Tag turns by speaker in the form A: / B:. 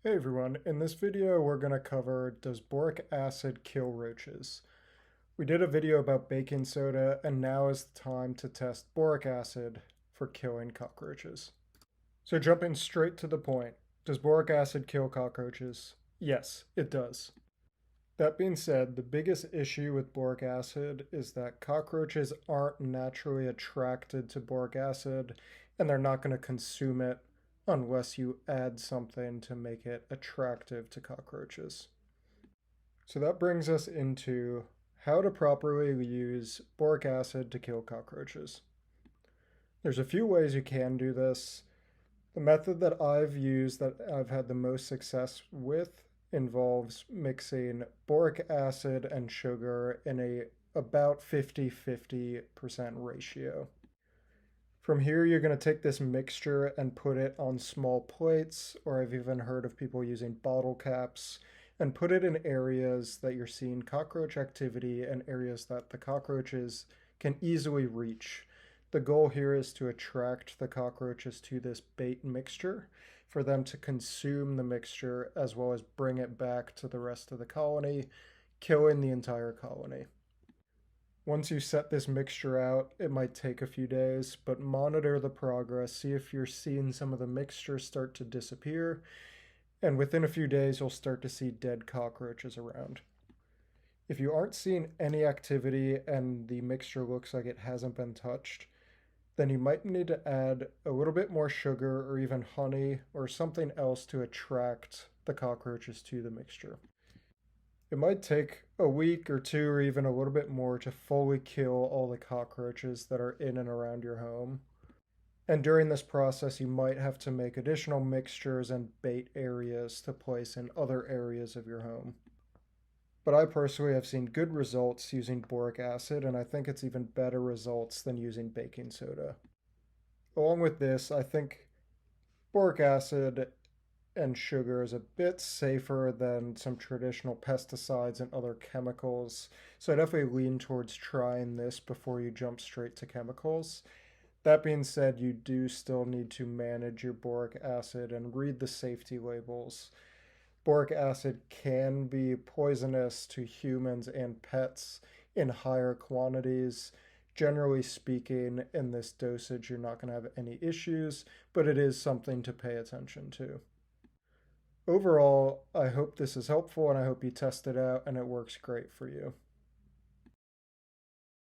A: Hey everyone, in this video we're going to cover, does boric acid kill roaches? We did a video about baking soda and now is the time to test boric acid for killing cockroaches. So jumping straight to the point, does boric acid kill cockroaches? Yes, it does. That being said, the biggest issue with boric acid is that cockroaches aren't naturally attracted to boric acid and they're not going to consume it unless you add something to make it attractive to cockroaches. So that brings us into how to properly use boric acid to kill cockroaches. There's a few ways you can do this. The method that I've used that I've had the most success with involves mixing boric acid and sugar in a about 50-50% ratio. From here, you're going to take this mixture and put it on small plates, or I've even heard of people using bottle caps, and put it in areas that you're seeing cockroach activity and areas that the cockroaches can easily reach. The goal here is to attract the cockroaches to this bait mixture for them to consume the mixture as well as bring it back to the rest of the colony, killing the entire colony. Once you set this mixture out, it might take a few days, but monitor the progress, see if you're seeing some of the mixture start to disappear, and within a few days you'll start to see dead cockroaches around. If you aren't seeing any activity and the mixture looks like it hasn't been touched, then you might need to add a little bit more sugar or even honey or something else to attract the cockroaches to the mixture. It might take a week or two or even a little bit more to fully kill all the cockroaches that are in and around your home. And during this process, you might have to make additional mixtures and bait areas to place in other areas of your home. But I personally have seen good results using boric acid, and I think it's even better results than using baking soda. Along with this, I think boric acid and sugar is a bit safer than some traditional pesticides and other chemicals. So I definitely lean towards trying this before you jump straight to chemicals. That being said, you do still need to manage your boric acid and read the safety labels. Boric acid can be poisonous to humans and pets in higher quantities. Generally speaking, in this dosage, you're not going to have any issues, but it is something to pay attention to. Overall, I hope this is helpful and I hope you test it out and it works great for you.